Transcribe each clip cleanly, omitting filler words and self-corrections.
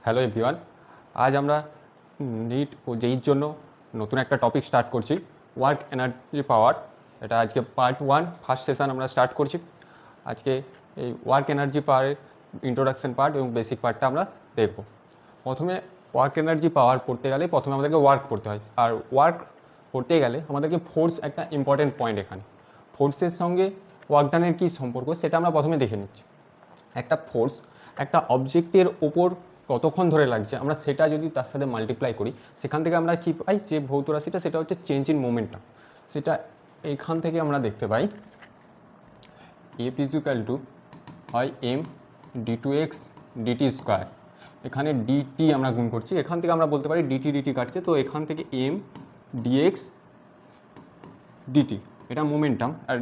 Hello everyone, আজ আমরা NEET ও জেইর জন্য নতুন একটা টপিক স্টার্ট করছি, ওয়ার্ক এনার্জি পাওয়ার। এটা আজকে পার্ট 1 ফার্স্ট সেশন আমরা স্টার্ট করছি। আজকে এই ওয়ার্ক এনার্জি পাওয়ারের ইন্ট্রোডাকশন পার্ট এবং বেসিক পার্টটা আমরা দেখব। প্রথমে ওয়ার্ক এনার্জি পাওয়ার পড়তে গেলে প্রথমে আমাদেরকে ওয়ার্ক পড়তে হয়, আর ওয়ার্ক পড়তে গেলে আমাদেরকে ফোর্স একটা ইম্পর্টেন্ট পয়েন্ট। এখানে ফোর্সের সঙ্গে ওয়ার্ক ডানের কী সম্পর্ক সেটা আমরা প্রথমে দেখে নিচ্ছি। একটা ফোর্স একটা অবজেক্টের ওপর কতক্ষণ ধরে লাগছে, আমরা সেটা যদি তার সাথে মাল্টিপ্লাই করি, সেখান থেকে আমরা কী পাই, যে ভৌত রাশিটা সেটা হচ্ছে চেঞ্জ ইন মোমেন্টাম। সেটা এইখান থেকে আমরা দেখতে পাই এফ ইজুক্যাল টু হয় M D two X DT square. এখানে ডিটি আমরা গুণ করছি, এখান থেকে আমরা বলতে পারি ডিটি ডিটি কাটছে, তো এখান থেকে এম ডিএক্স ডিটি এটা মোমেন্টাম, আর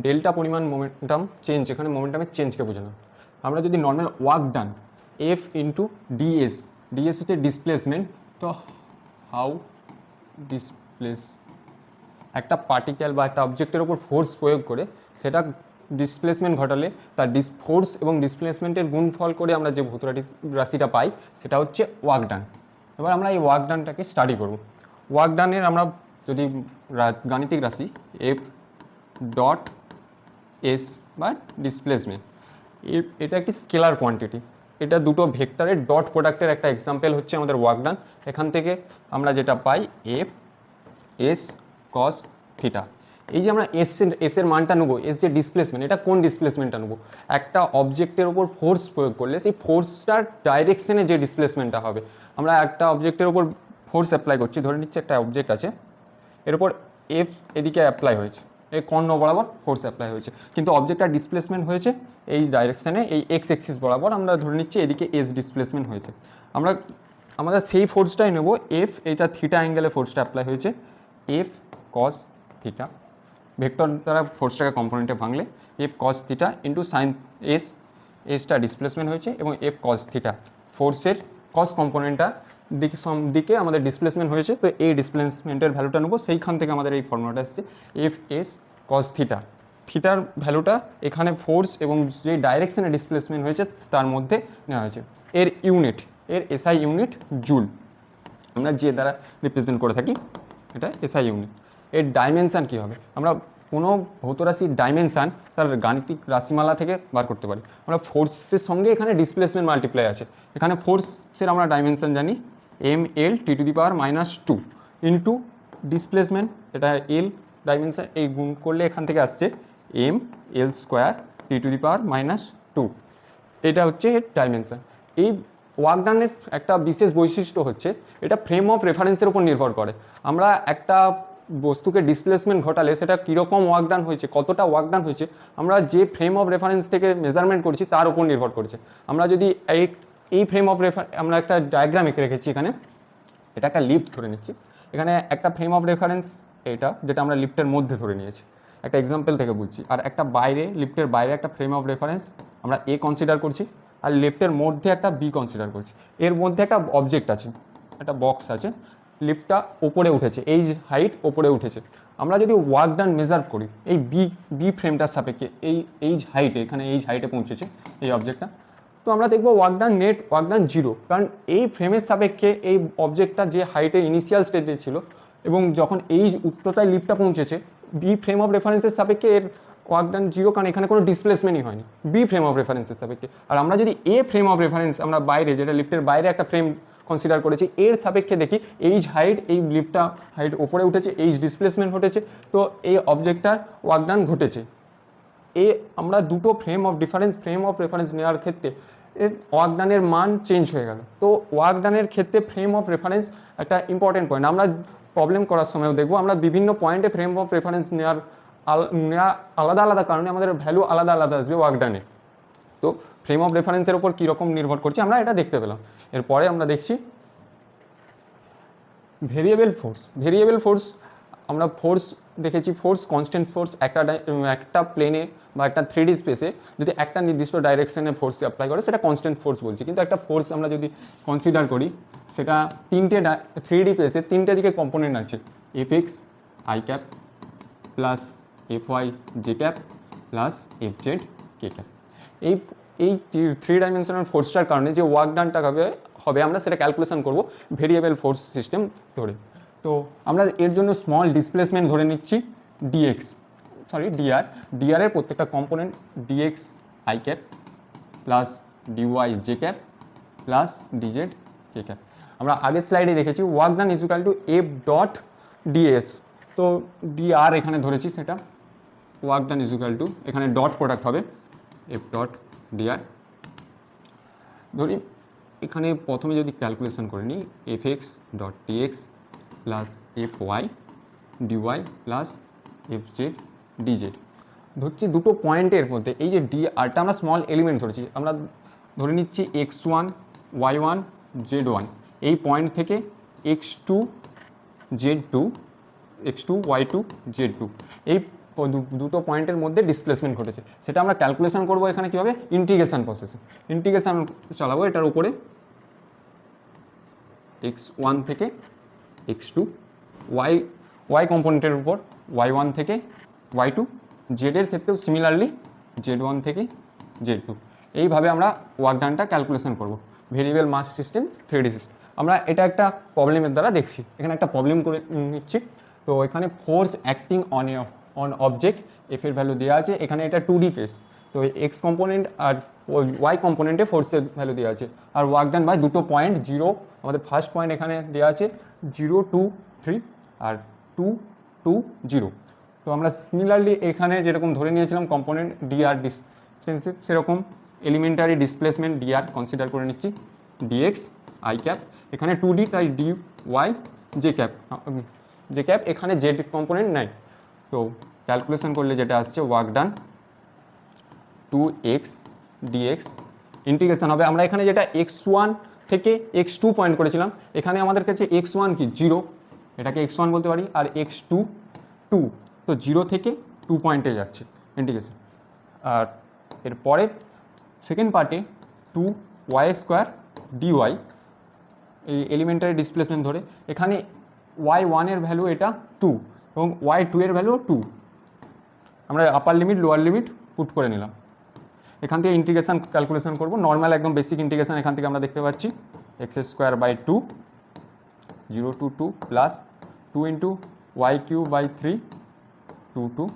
ডেল্টা পরিমাণ মোমেন্টাম চেঞ্জ, এখানে মোমেন্টামের চেঞ্জকে বোঝানো। আমরা যদি normal work done F into DS, DS হচ্ছে ডিসপ্লেসমেন্ট, তো হাউ ডিসপ্লেস একটা পার্টিকেল বা একটা অবজেক্টের ওপর ফোর্স প্রয়োগ করে সেটা ডিসপ্লেসমেন্ট ঘটালে তার ফোর্স এবং ডিসপ্লেসমেন্টের গুণফল করে আমরা যে ভৌত রাশিটা পাই সেটা হচ্ছে ওয়ার্ক ডান। এবার আমরা এই ওয়ার্ক ডানটাকে স্টাডি করব। ওয়ার্ক ডানের আমরা যদি গাণিতিক রাশি এফ ডট এস বা ডিসপ্লেসমেন্ট, এটা একটি স্কেলার কোয়ান্টিটি, এটা দুটো ভেক্টরের ডট প্রোডাক্টের একটা এক্সাম্পল হচ্ছে আমাদের ওয়ার্ক ডান। এখান থেকে আমরা যেটা পাই এফ এস কস থিটা। এই যে আমরা এসের মানটা নেবো, এস যে ডিসপ্লেসমেন্ট, এটা কোন ডিসপ্লেসমেন্টটা নেবো, একটা অবজেক্টের ওপর ফোর্স প্রয়োগ করলে সেই ফোর্সটার ডাইরেকশনে যে ডিসপ্লেসমেন্টটা হবে। আমরা একটা অবজেক্টের ওপর ফোর্স অ্যাপ্লাই করছি, ধরে নিচ্ছি একটা অবজেক্ট আছে, এর উপর এফ এদিকে অ্যাপ্লাই হয়েছে, এই কর্ণ বরাবর ফোর্স অ্যাপ্লাই হয়েছে, কিন্তু অবজেক্টটার ডিসপ্লেসমেন্ট হয়েছে এই ডাইরেকশানে, এই এক্স এক্সিস বরাবর। আমরা ধরে নিচ্ছি এদিকে এস ডিসপ্লেসমেন্ট হয়েছে। আমরা সেই ফোর্সটাই নেব, এফ এটা থিটা অ্যাঙ্গেলে ফোর্সটা অ্যাপ্লাই হয়েছে, এফ কস থিটা, ভেক্টর দ্বারা ফোর্সটাকে কম্পোনেন্টে ভাঙলে F cos theta into sine S, এসটা ডিসপ্লেসমেন্ট হয়েছে এবং এফ কস থিটা ফোর্সের কস কম্পোনেন্টটা দিকে আমাদের ডিসপ্লেসমেন্ট হয়েছে, তো এই ডিসপ্লেসমেন্টের ভ্যালুটা নেবো, সেইখান থেকে আমাদের এই ফর্মুলাটা এসছে এফ এস কস থিটা। থিটার ভ্যালুটা এখানে ফোর্স এবং যে ডাইরেকশনে ডিসপ্লেসমেন্ট হয়েছে তার মধ্যে নেওয়া হয়েছে। এর ইউনিট, এর এসআই ইউনিট জুল, আমরা যে দ্বারা রিপ্রেজেন্ট করে থাকি, এটা এসআই ইউনিট। এর ডাইমেনশান কী হবে, আমরা কোনো ভৌত রাশির ডাইমেনশান তার গাণিতিক রাশিমালা থেকে বার করতে পারি। আমরা ফোর্সের সঙ্গে এখানে ডিসপ্লেসমেন্ট মাল্টিপ্লাই আছে, এখানে ফোর্সের আমরা ডাইমেনশান জানি M L T to the power -2 into displacement, এটা এল ডাইমেনশান, এই গুণ করলে এখান থেকে আসছে M L square T to the power -2, এটা হচ্ছে এর ডাইমেনশান। এই ওয়ার্ক ডানের একটা বিশেষ বৈশিষ্ট্য হচ্ছে এটা ফ্রেম অফ রেফারেন্সের উপর নির্ভর করে। আমরা একটা বস্তুকে ডিসপ্লেসমেন্ট ঘটালে সেটা কীরকম ওয়ার্ক ডান হয়েছে, কতটা ওয়ার্ক ডান হয়েছে, আমরা যে ফ্রেম অফ রেফারেন্স থেকে মেজারমেন্ট করছি তার উপর নির্ভর করছে। আমরা যদি এই ফ্রেম অফ আমরা একটা ডায়াগ্রাম এঁকে রেখেছি, এখানে এটা একটা লিফট ধরে নিচ্ছি, এখানে একটা ফ্রেম অফ রেফারেন্স এটা যেটা আমরা লিফটের মধ্যে ধরে নিয়েছি, একটা এক্সাম্পল থেকে বুঝছি, আর একটা বাইরে লিফটের বাইরে একটা ফ্রেম অফ রেফারেন্স আমরা এ কনসিডার করছি, আর লেফটের মধ্যে একটা বি কনসিডার করছি। এর মধ্যে একটা অবজেক্ট আছে, একটা বক্স আছে, লিফটটা ওপরে উঠেছে, এই হাইট ওপরে উঠেছে। আমরা যদি ওয়ার্ক ডান মেজার করি এই বি ফ্রেমটার সাপেক্ষে, এই হাইটে, এখানে এই হাইটে পৌঁছেছে এই অবজেক্টটা, তো আমরা দেখবো work done net work done 0, কারণ এই ফ্রেমের সাপেক্ষে এই অবজেক্টটা যে হাইটে ইনিশিয়াল স্টেজে ছিল এবং যখন এই উচ্চতায় লিফটটা পৌঁছেছে, বি ফ্রেম অফ রেফারেন্সের সাপেক্ষে এর ওয়ার্ক ডান 0, কারণ এখানে কোনো ডিসপ্লেসমেন্টই হয়নি বি ফ্রেম অফ রেফারেন্সের সাপেক্ষে। আর আমরা যদি এ ফ্রেম অফ রেফারেন্স আমরা বাইরে, যেটা লিফটের বাইরে একটা ফ্রেম কনসিডার করেছি, এর সাপেক্ষে দেখি এইচ হাইট, এই লিফটটা হাইট ওপরে উঠেছে, এইচ ডিসপ্লেসমেন্ট ঘটেছে, তো এই অবজেক্টটার ওয়ার্ক ডান ঘটেছে। আমরা দুটো ফ্রেম অফ রেফারেন্স নেওয়ার ক্ষেত্রে ওয়ার্ক ডানের মান চেঞ্জ হয়ে গেল। তো ওয়ার্ক ডানের ক্ষেত্রে ফ্রেম অফ রেফারেন্স একটা ইম্পর্টেন্ট পয়েন্ট। আমরা প্রবলেম করার সময়ও দেখবো আমরা বিভিন্ন পয়েন্টে ফ্রেম অফ রেফারেন্স নেওয়া আলাদা আলাদা কারণে আমাদের ভ্যালু আলাদা আলাদা আসবে ওয়ার্ক ডানে। তো ফ্রেম অফ রেফারেন্সের ওপর কীরকম নির্ভর করছে আমরা এটা দেখতে পেলাম। এরপরে আমরা দেখছি ভেরিয়েবল ফোর্স। আমরা ফোর্স দেখেছি, ফোর্স কনস্ট্যান্ট ফোর্স, একটা প্লেনে বা একটা 3D স্পেসে যদি একটা নির্দিষ্ট ডাইরেকশনে ফোর্স অ্যাপ্লাই করে সেটা কনস্ট্যান্ট ফোর্স বলছি। কিন্তু একটা ফোর্স আমরা যদি কনসিডার করি, সেটা 3D স্পেসে 3টে দিকে কম্পোনেন্ট আছে, F X I cap plus F Y J cap plus F Z K cap. এই এই 3 ডাইমেনশনাল ফোর্সটার কারণে যে ওয়ার্ক ডানটা হবে আমরা সেটা ক্যালকুলেশন করব ভেরিয়েবল ফোর্স সিস্টেম ধরে। তো আমরা এর জন্য স্মল ডিসপ্লেসমেন্ট ধরে নিচ্ছি ডিআর এর প্রত্যেকটা component DX I cap plus DY J cap plus DZ K cap. আমরা আগের স্লাইডে দেখেছি work done is equal to F dot DS, তো ডিআর এখানে ধরেছি, সেটা work done is equal to এখানে ডট প্রোডাক্ট হবে এফ ডট ডিআর। ধরি এখানে প্রথমে যদি ক্যালকুলেশন করে নিই F X dot DX plus F Y DY plus F Z DZ. ধরছি দুটো পয়েন্টের মধ্যে এই যে ডিআরটা আমরা স্মল এলিমেন্ট ধরেছি, আমরা ধরে নিচ্ছি x1 y1 z1, এই পয়েন্ট থেকে x2 z2 x2 y2 z2 এই দুটো পয়েন্টের মধ্যে ডিসপ্লেসমেন্ট ঘটেছে, সেটা আমরা ক্যালকুলেশন করব এখানে কীভাবে, ইন্টিগ্রেশন প্রসেসে। ইন্টিগ্রেশন চালাবো এটার উপরে x1 থেকে x2 y কম্পোনেন্টের উপর y1 থেকে y2, জেডের ক্ষেত্রেও সিমিলারলি z1 থেকে z2। এইভাবে আমরা ওয়ার্ক ডানটা ক্যালকুলেশন করব ভেরিয়েবল মাস সিস্টেম 3D সিস্টেম। আমরা এটা একটা প্রবলেমের দ্বারা দেখছি, এখানে একটা প্রবলেম করে নিচ্ছি। তো এখানে force acting on object F এর ভ্যালু দেওয়া আছে, এখানে এটা 2D ফেস, তো এক্স কম্পোনেন্ট আর ওয়াই কম্পোনেন্টে ফোর্সের ভ্যালু দেওয়া আছে, আর ওয়ার্ক ডান বাই দুটো পয়েন্ট জিরো, আমাদের ফার্স্ট পয়েন্ট এখানে দেওয়া আছে 0 2 3 আর 2 2 0। তো আমরা সিমিলারলি এখানে যেরকম ধরে নিয়েছিলাম কম্পোনেন্ট ডিআর ডিসটেন্সিভ, সেরকম এলিমেন্টারি ডিসপ্লেসমেন্ট ডিআর কনসিডার করে নিচ্ছি ডিএক্স আই ক্যাপ, এখানে 2D তাই ডি ওয়াই জে ক্যাপ, এখানে জেড কম্পোনেন্ট নাই। তো ক্যালকুলেশন করলে যেটা আসছে work done 2x dx integration হবে, আমরা এখানে যেটা x1 থেকে x2 পয়েন্ট করেছিলাম, এখানে আমাদের কাছে x1 কি 0, এটাকে x1 বলতে পারি, আর x2 2, তো 0 থেকে 2 পয়েন্টে যাচ্ছে ইন্টিগ্রেশন। আর এরপরে সেকেন্ড পার্টে 2y² dy, এই এলিমেন্টারি ডিসপ্লেসমেন্ট ধরে এখানে y1 এর ভ্যালু এটা 2 এবং y2 এর ভ্যালু 2, আমরা আপার লিমিট লোয়ার লিমিট পুট করে নিলাম। এখান থেকে ইন্টিগ্রেশন ক্যালকুলেশন করব, নর্মাল একদম বেসিক ইন্টিগ্রেশন এখান থেকে আমরা দেখতে পাচ্ছি x²/2 0 to 2 plus 2 into y³/3 2 2।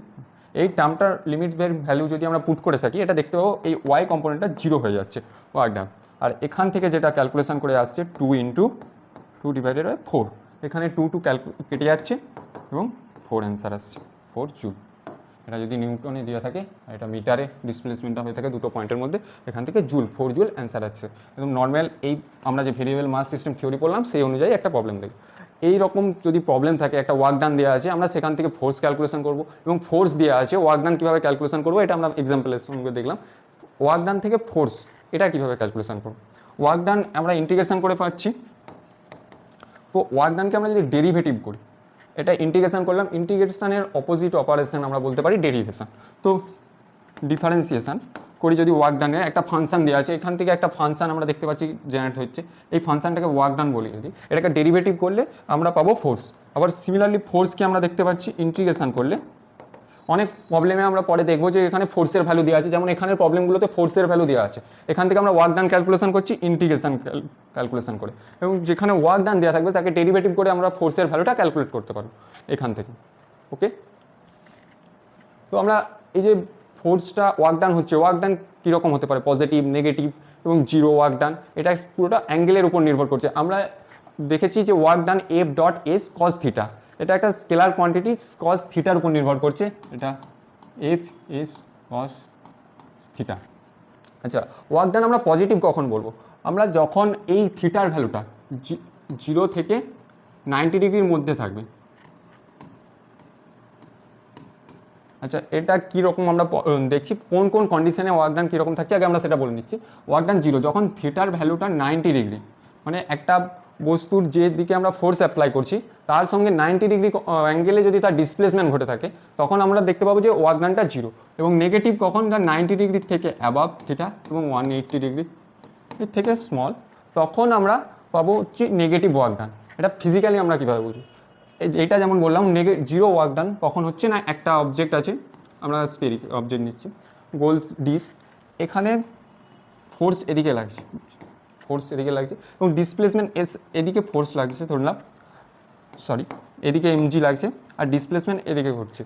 এই টার্মটার লিমিটের ভ্যালু যদি আমরা পুট করে থাকি, এটা দেখতে পাবো এই y কম্পোনেন্টটা 0 হয়ে যাচ্ছে ওয়ার্ক ডান। আর এখান থেকে যেটা ক্যালকুলেশন করে আসছে 2 ইন্টু 2/4, এখানে 2 2 কেটে যাচ্ছে এবং 4 অ্যান্সার আসছে 4 জুল। এটা যদি নিউটনে দেওয়া থাকে আর এটা মিটারে ডিসপ্লেসমেন্টটা হয়ে থাকে দুটো পয়েন্টের মধ্যে, এখান থেকে জুল 4 জুল অ্যান্সার আসছে। একদম নর্মাল এই আমরা যে ভেরিয়েবল মাস সিস্টেম থিওরি পড়লাম সেই অনুযায়ী একটা প্রবলেম দেখি। এই রকম যদি প্রবলেম থাকে, একটা ওয়ার্ক ডান দেওয়া আছে, আমরা সেখান থেকে ফোর্স ক্যালকুলেশন করব এবং ফোর্স দেওয়া আছে ওয়ার্ক ডান কীভাবে ক্যালকুলেশন করবো এটা আমরা এক্সাম্পলের সঙ্গে দেখলাম। ওয়ার্ক ডান থেকে ফোর্স এটা কীভাবে ক্যালকুলেশন করবো, ওয়ার্ক ডান আমরা ইন্টিগ্রেশন করে পাচ্ছি। তো ওয়ার্ক ডানকে আমরা যদি ডেরিভেটিভ করি, এটা ইন্টিগ্রেশন করলাম, ইন্টিগ্রেশনের অপোজিট অপারেশন আমরা বলতে পারি ডেরিভেশন। তো ডিফারেন্সিয়েশন করি যদি ওয়ার্ক ডানের একটা ফাংশন দেওয়া আছে, এখান থেকে একটা ফাংশন আমরা দেখতে পাচ্ছি জেনারেট হচ্ছে, এই ফাংশনটাকে ওয়ার্ক ডান বলি, যদি এটাকে ডেরিভেটিভ করলে আমরা পাবো ফোর্স। আবার সিমিলারলি ফোর্সকে আমরা দেখতে পাচ্ছি ইন্টিগ্রেশন করলে অনেক প্রবলেমে আমরা পরে দেখবো যে এখানে ফোর্সের ভ্যালু দেওয়া আছে, যেমন এখানের প্রবলেমগুলোতে ফোর্সের ভ্যালু দেওয়া আছে, এখান থেকে আমরা ওয়ার্ক ডান ক্যালকুলেশন করছি ইন্টিগ্রেশন ক্যালকুলেশন করে, এবং যেখানে ওয়ার্ক ডান দেওয়া থাকবে তাকে ডেরিভেটিভ করে আমরা ফোর্সের ভ্যালুটা ক্যালকুলেট করতে পারবো এখান থেকে। ওকে, তো আমরা এই যে ফোর্সটা ওয়ার্ক ডান হচ্ছে, ওয়ার্ক ডান কীরকম হতে পারে, পজিটিভ, নেগেটিভ এবং জিরো ওয়ার্ক ডান, এটা পুরোটা অ্যাঙ্গেলের উপর নির্ভর করছে। আমরা দেখেছি যে work done F.S cos theta, এটা একটা স্কেলার কোয়ান্টিটি cos থিটার উপর নির্ভর করছে, এটা F.S cos থিটা। আচ্ছা, ওয়ার্ক ডান আমরা পজিটিভ কখন বলবো, আমরা যখন এই থিটার ভ্যালুটা 0 থেকে 90 ডিগ্রির মধ্যে থাকবে। আচ্ছা, এটা কীরকম আমরা দেখছি, কোন কোন কন্ডিশনে ওয়ার্ক ডান কীরকম থাকছে আগে আমরা সেটা বলে নিচ্ছি। ওয়ার্ক ডান 0 যখন থিটার ভ্যালুটা 90 ডিগ্রি, মানে একটা বস্তুর যে দিকে আমরা ফোর্স অ্যাপ্লাই করছি তার সঙ্গে 90 ডিগ্রি অ্যাঙ্গেলে যদি তার ডিসপ্লেসমেন্ট ঘটে থাকে, তখন আমরা দেখতে পাবো যে ওয়ার্ক ডানটা 0। এবং নেগেটিভ কখন, তার 90 ডিগ্রির থেকে অ্যাবাভ থিটা এবং 180 ডিগ্রি এর থেকে স্মল, তখন আমরা পাবো হচ্ছে নেগেটিভ ওয়ার্ক ডান। এটা ফিজিক্যালি আমরা কীভাবে বুঝি, এইটা যেমন বললাম জিরো ওয়ার্ক ডান কখন হচ্ছে না, একটা অবজেক্ট আছে, আমরা স্ফেরিক অবজেক্ট নিচ্ছি, গোল ডিস, এখানে ফোর্স এদিকে লাগছে, এবং ডিসপ্লেসমেন্ট এস এদিকে ফোর্স লাগছে ধরলাম, সরি এদিকে এমজি লাগছে, আর ডিসপ্লেসমেন্ট এদিকে ঘটছে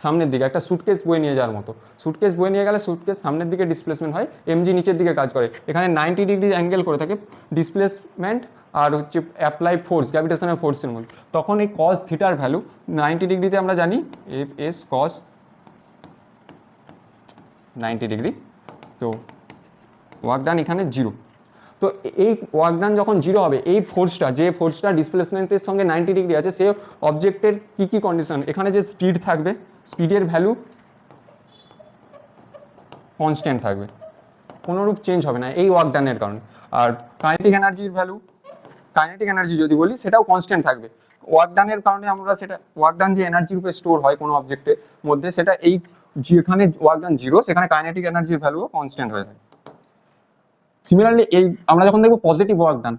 সামনের দিকে, একটা সুটকেস বয়ে নিয়ে যাওয়ার মতো। সুটকেস বয়ে নিয়ে গেলে সুটকেস সামনের দিকে ডিসপ্লেসমেন্ট হয়, এমজি নিচের দিকে কাজ করে। এখানে 90 ডিগ্রি অ্যাঙ্গেল করে থাকে ডিসপ্লেসমেন্ট আর হচ্ছে অ্যাপ্লাই ফোর্স, গ্র্যাভিটেশনাল ফোর্সের মধ্যে। তখন এই কস থিটার ভ্যালু 90 ডিগ্রিতে আমরা জানি এফ এস কস 90 ডিগ্রি। তো ওয়ার্ক ডান এখানে 0। তো এই ওয়ার্ক ডান যখন 0 হবে, এই ফোর্সটা, যে ফোর্সটা ডিসপ্লেসমেন্টের সঙ্গে 90 ডিগ্রি আছে, সে অবজেক্টের কী কী কন্ডিশন, এখানে যে স্পিড থাকবে, স্পিডের ভ্যালু কনস্ট্যান্ট থাকবে, কোনোরূপ চেঞ্জ হবে না এই ওয়ার্ক ডানের কারণে। আর কাইনেটিক এনার্জির ভ্যালু, কাইনেটিক এনার্জি যদি বলি সেটাও কনস্ট্যান্ট থাকবে। ওয়ার্ক ডানের কারণে আমরা সেটা, ওয়ার্ক ডান যে এনার্জি রূপে স্টোর হয় কোনো অবজেক্টের মধ্যে, সেটা এই যেখানে ওয়ার্ক ডান 0 সেখানে কাইনেটিক এনার্জির ভ্যালুও কনস্ট্যান্ট হয়ে থাকে। সিমিলারলি এই আমরা যখন দেখবো positive work done,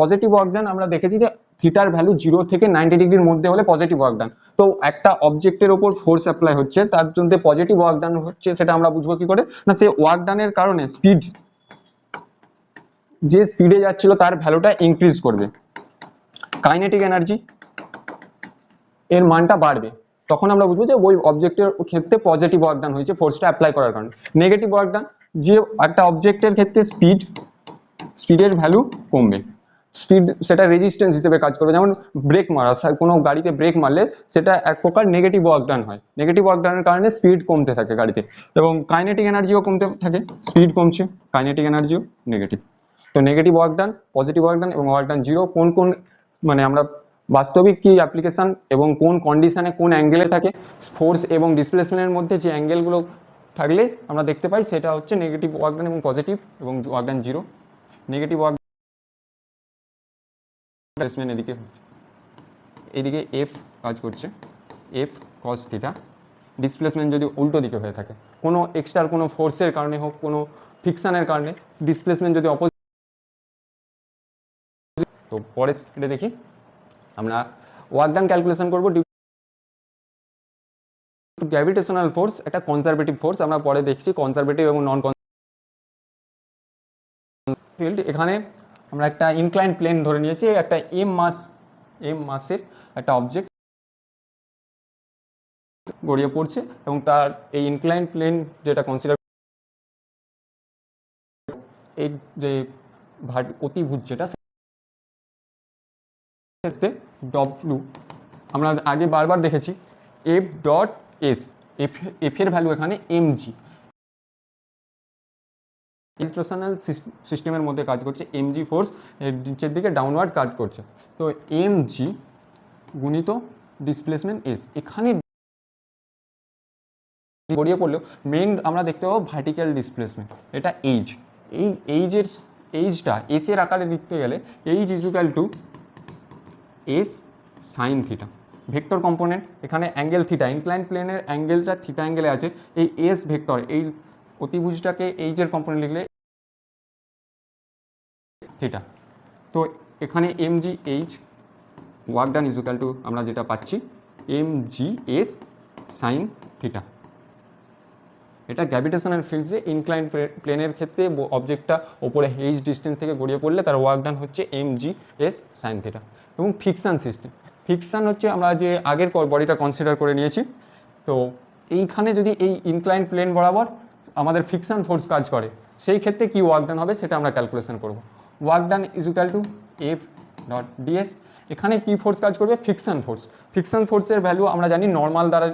positive work done আমরা দেখেছি যে থিটার ভ্যালু 0 থেকে 90 ডিগ্রির মধ্যে হলে পজিটিভ ওয়ার্ক ডান। তো একটা অবজেক্টের ওপর ফোর্স অ্যাপ্লাই হচ্ছে, তার জন্য পজিটিভ ওয়ার্ক ডান হচ্ছে, সেটা আমরা বুঝবো কি করে না, সে ওয়ার্ক ডানের কারণে স্পিড, যে স্পিডে যাচ্ছিল তার ভ্যালুটা ইনক্রিজ করবে, কাইনেটিক এনার্জি এর মানটা বাড়বে, তখন আমরা বুঝবো যে ওই অবজেক্টের ক্ষেত্রে পজিটিভ ওয়ার্ক ডান হয়েছে ফোর্সটা অ্যাপ্লাই করার কারণে। নেগেটিভ ওয়ার্ক ডান, যে একটা অবজেক্টের ক্ষেত্রে স্পিডের ভ্যালু কমবে, স্পিড সেটা রেজিস্ট্যান্স হিসেবে কাজ করবে। যেমন ব্রেক মারা, কোনো গাড়িতে ব্রেক মারলে সেটা এক প্রকার নেগেটিভ ওয়ার্ক ডান হয়, নেগেটিভ ওয়ার্ক ডানের কারণে স্পিড কমতে থাকে গাড়িতে, এবং কাইনেটিক এনার্জিও কমতে থাকে, স্পিড কমছে, কাইনেটিক এনার্জিও নেগেটিভ। তো negative work done, positive work done এবং ওয়ার্ক ডান 0 কোন কোন, মানে আমরা বাস্তবিক কি অ্যাপ্লিকেশন এবং কোন কন্ডিশনে কোন অ্যাঙ্গেলে থাকে, ফোর্স এবং ডিসপ্লেসমেন্টের মধ্যে যে অ্যাঙ্গেলগুলো থাকলে আমরা দেখতে পাই, সেটা হচ্ছে নেগেটিভ ওয়ার্ক ডান এবং পজিটিভ, এবং work done 0। Negative work displacement এদিকে হচ্ছে, এদিকে এফ কাজ করছে, এফ কস থিটা। ডিসপ্লেসমেন্ট যদি উল্টো দিকে হয়ে থাকে, কোনো এক্সট্রা কোনো ফোর্সের কারণে হোক, কোনো ফিকশনের কারণে ডিসপ্লেসমেন্ট যদি অপোজিট, তো পরে এটা দেখি আমরা ওয়ার্ক ডান ক্যালকুলেশন করবো। গ্র্যাভিটেশনাল ফোর্স একটা কনজারভেটিভ ফোর্স, আমরা পরে দেখছি কনজারভেটিভ এবং নন ফিল্ড। এখানে আমরা একটা ইনক্লাইন্ড প্লেন ধরে নিয়েছি, একটা এম মাসের একটা অবজেক্ট গড়িয়ে পড়ছে, এবং তার এই ইনক্লাইন্ড প্লেন যেটা কনসিডার, এই যে অতিভুজ যেটা, ডব্লু আমরা আগে বারবার দেখেছি, এফ ডট এস, এফ এর ভ্যালু এখানে এমজি, ইনস্ট্রাকশনাল সিস্টেমের মধ্যে কাজ করছে, এমজি ফোর্স নিচের দিকে ডাউনওয়ার্ড কাজ করছে। তো এমজি গুণিত ডিসপ্লেসমেন্ট এস, এখানে গড়িয়ে পড়লেও মেন আমরা দেখতে পাবো ভার্টিক্যাল ডিসপ্লেসমেন্ট, এটা এইচ, এই এইচটা এস এর আকারে লিখতে গেলে H equal two S sine theta, vector component, এখানে অ্যাঙ্গেল থিটা, ইনক্লাইন্ড প্লেনের অ্যাঙ্গেলটা থিটা অ্যাঙ্গেলে আছে, এই এস ভেক্টর, এই অতিভুজটাকে এইচের কম্পোনেন্ট লিখলে থিটা। তো এখানে MG H work done equal two আমরা যেটা পাচ্ছি এমজি এস সাইন থিটা। এটা গ্র্যাভিটেশনাল ফিল্ডসে ইনক্লাইন্ড প্লেনের ক্ষেত্রে অবজেক্টটা ওপরে এইচ ডিস্টেন্স থেকে গড়িয়ে পড়লে তার ওয়ার্ক ডান হচ্ছে এমজি এস সাইন থিটা। এবং ফিকশান সিস্টেম, ফিকশান হচ্ছে আমরা যে আগের বডিটা কনসিডার করে নিয়েছি, তো এইখানে যদি এই ইনক্লাইন্ড প্লেন বরাবর আমাদের ফিকশান ফোর্স কাজ করে, সেই ক্ষেত্রে কি ওয়ার্ক ডান হবে সেটা আমরা ক্যালকুলেশন করব। ওয়ার্ক ডান equal two F dot DS, এখানে কি ফোর্স কাজ করবে, ফিকশান ফোর্স। ফিকশান ফোর্সের ভ্যালু আমরা জানি নর্মাল দ্বারা,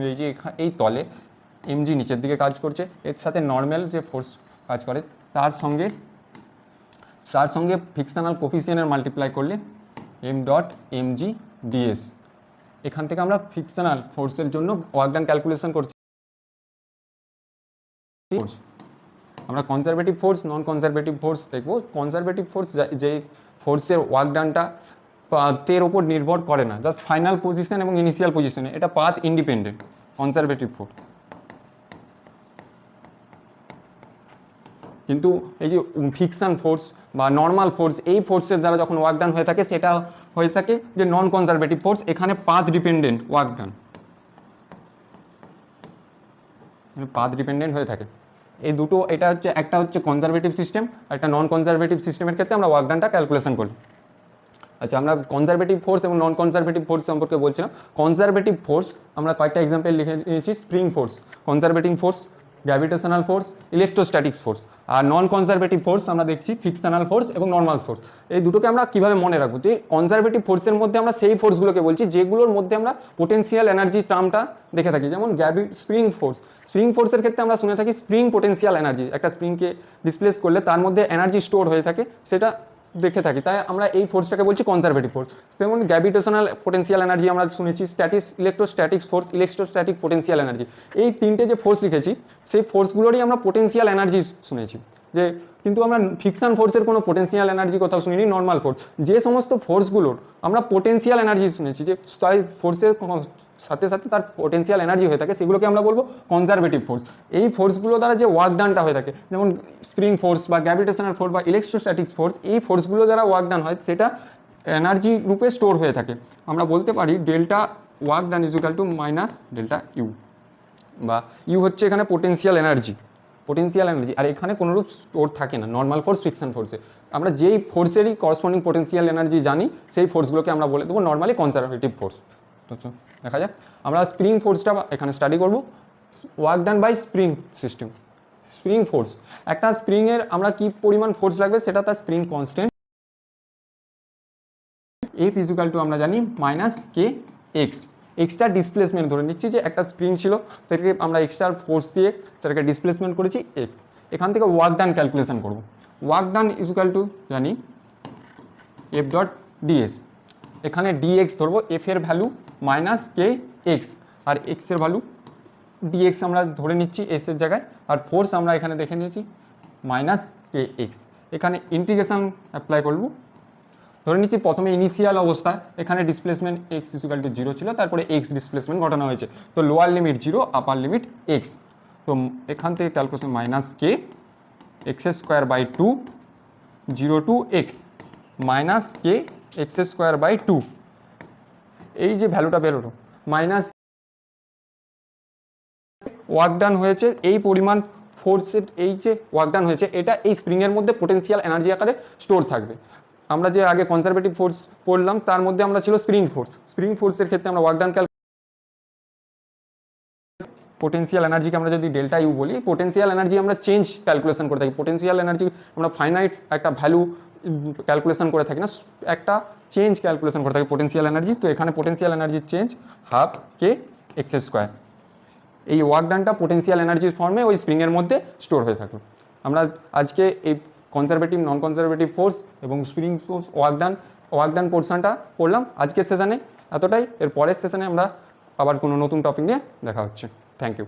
এই যে এই তলে এমজি নিচের দিকে কাজ করছে, এর সাথে নর্মাল যে ফোর্স কাজ করে তার সঙ্গে ফিকশনাল কোফিসিয়েন্টের মাল্টিপ্লাই করলে এম ডট এমজি ডিএস। এখান থেকে আমরা ফিকশনাল ফোর্সের জন্য ওয়ার্ক ডান ক্যালকুলেশন করছি। আমরা কনজারভেটিভ ফোর্স, নন কনজারভেটিভ ফোর্স দেখবো। কনজারভেটিভ ফোর্স যে ফোর্সের ওয়ার্ক ডানটা পাথের ওপর নির্ভর করে না, জাস্ট ফাইনাল পজিশন এবং ইনিশিয়াল পজিশনে, এটা পাথ ইন্ডিপেন্ডেন্ট কনজারভেটিভ ফোর্স। কিন্তু এই যে ফিকশন ফোর্স বা নর্মাল ফোর্স, এই ফোর্সের দ্বারা যখন ওয়ার্ক ডান হয়ে থাকে সেটা হয়ে থাকে যে নন কনজারভেটিভ ফোর্স, এখানে path dependent work done, path dependent হয়ে থাকে। এই দুটো, এটা হচ্ছে একটা হচ্ছে কনজারভেটিভ সিস্টেম, একটা নন কনজারভেটিভ সিস্টেমের ক্ষেত্রে আমরা ওয়ার্ক ডানটা ক্যালকুলেশন করি। আচ্ছা, আমরা কনজারভেটিভ ফোর্স এবং নন কনজারভেটিভ ফোর্স সম্পর্কে বলছিলাম। কনজারভেটিভ ফোর্স আমরা কয়েকটা এক্সাম্পল লিখে নিয়েছি। Spring force, conservative force, gravitational force, electrostatics force. আর নন কনজারভেটিভ ফোর্স আমরা দেখছি ফিকশনাল ফোর্স এবং নর্মাল ফোর্স। এই দুটোকে আমরা কীভাবে মনে রাখবো, যে কনজারভেটিভ ফোর্সের মধ্যে আমরা সেই ফোর্সগুলোকে বলছি যেগুলোর মধ্যে আমরা পোটেন্সিয়াল এনার্জি টার্মটা দেখে থাকি। যেমন স্প্রিং ফোর্স, স্প্রিং ফোর্সের ক্ষেত্রে আমরা শুনে থাকি স্প্রিং পোটেন্সিয়াল এনার্জি, একটা স্প্রিংকে ডিসপ্লেস করলে তার মধ্যে এনার্জি স্টোর হয়ে থাকে, সেটা দেখে থাকি, তাই আমরা এই ফোর্সটাকে বলছি কনজারভেটিভ ফোর্স। যেমন গ্র্যাভিটেশনাল পোটেন্সিয়াল এনার্জি আমরা শুনেছি, electrostatics force, electrostatic potential energy. এই তিনটে যে ফোর্স লিখেছি সেই ফোর্সগুলোরই আমরা পোটেন্সিয়াল এনার্জি শুনেছি, যে কিন্তু আমরা ফিকশন ফোর্সের কোনো পোটেন্সিয়াল এনার্জি কোথাও শুনিনি, নর্মাল ফোর্স। যে সমস্ত ফোর্সগুলোর আমরা পোটেন্সিয়াল এনার্জি শুনেছি, যে তাই ফোর্সের সাথে সাথে তার পোটেন্সিয়াল এনার্জি হয়ে থাকে, সেগুলোকে আমরা বলবো কনজারভেটিভ ফোর্স। এই ফোর্সগুলো দ্বারা যে ওয়ার্ক ডানটা হয়ে থাকে, যেমন স্প্রিং ফোর্স বা গ্র্যাভিটেশনাল ফোর্স বা ইলেকট্রোস্ট্যাটিক্স ফোর্স, এই ফোর্সগুলো দ্বারা ওয়ার্ক ডান হয়, সেটা এনার্জি রূপে স্টোর হয়ে থাকে। আমরা বলতে পারি delta work done is equal two minus delta U, বা ইউ হচ্ছে এখানে পোটেন্সিয়াল এনার্জি, আর এখানে কোনোরূপ স্টোর থাকে না নর্মাল ফোর্স ফিকশন ফোর্সে। আমরা যেই ফোর্সেরই করসপন্ডিং পোটেন্সিয়াল এনার্জি জানি, সেই ফোর্সগুলোকে আমরা বলে দেবো নর্মালি কনজারভেটিভ ফোর্স। তো দেখা যাক, আমরা স্প্রিং ফোর্সটা এখানে স্টাডি করব। Work done by spring system. Spring force, একটা স্প্রিংয়ের আমরা কি পরিমাণ ফোর্স লাগবে সেটা তার spring constant, F is equal to আমরা জানি minus K X. Extra displacement ধরে নিচ্ছি, যে একটা স্প্রিং ছিল, সেটাকে আমরা এক্সট্রা ফোর্স দিয়ে সেটাকে ডিসপ্লেসমেন্ট করেছি এফ। এখান থেকে ওয়ার্ক ডান ক্যালকুলেশন করব। Work done is equal two জানি এফ ডট ডিএস। এখানে ডিএক্স ধরবো, এফ এর ভ্যালু মাইনাস কে এক্স, আর এক্স এর ভ্যালু ডিএক্স আমরা ধরে নিচ্ছি এস এর জায়গায়, আর ফোর্স আমরা এখানে দেখে নিয়েছি মাইনাস কে এক্স। এখানে ইন্টিগ্রেশন অ্যাপ্লাই করবো। ধরে নিচ্ছি প্রথমে ইনিশিয়াল অবস্থা, এখানে ডিসপ্লেসমেন্ট এক্স ইকুয়াল টু 0 ছিল, তারপরে এক্স ডিসপ্লেসমেন্ট ঘটানো হয়েছে, তো lower limit 0, upper limit X. তো এখান থেকে calculation minus K X square by 2 0 to X minus K X square by 2, এই যে ভ্যালুটা বেরোলো মাইনাস ওয়ার্ক ডান হয়েছে, এই পরিমাণ ফোর্সের এই যে ওয়ার্ক ডান হয়েছে, এটা এই স্প্রিংয়ের মধ্যে পোটেন্সিয়াল এনার্জি আকারে স্টোর থাকবে। আমরা যে আগে কনজারভেটিভ ফোর্স পড়লাম, তার মধ্যে আমরা ছিল স্প্রিং ফোর্স। স্প্রিং ফোর্সের ক্ষেত্রে আমরা ওয়ার্ক ডান পোটেন্সিয়াল এনার্জিকে আমরা যদি ডেল্টা ইউ বলি, পোটেন্সিয়াল এনার্জি আমরা চেঞ্জ ক্যালকুলেশন করে থাকি। পোটেন্সিয়াল এনার্জি আমরা ফাইনাইট একটা ভ্যালু ক্যালকুলেশন করে থাকি না, একটা চেঞ্জ ক্যালকুলেশন করে থাকি পোটেন্সিয়াল এনার্জি। তো এখানে পোটেন্সিয়াল এনার্জির চেঞ্জ হাফ কে এক্স স্কোয়ার। এই ওয়ার্ক ডানটা পোটেন্সিয়াল এনার্জির ফর্মে ওই স্প্রিংয়ের মধ্যে স্টোর হয়ে থাকলো। আমরা আজকে এই কনজারভেটিভ, নন কনজারভেটিভ ফোর্স এবং স্প্রিং ফোর্স, ওয়ার্ক ডান পোর্শনটা পড়লাম আজকের সেশনে। এতটাই। এর পরের সেশনে আমরা আবার কোনো নতুন টপিক নিয়ে দেখা হচ্ছে। Thank you.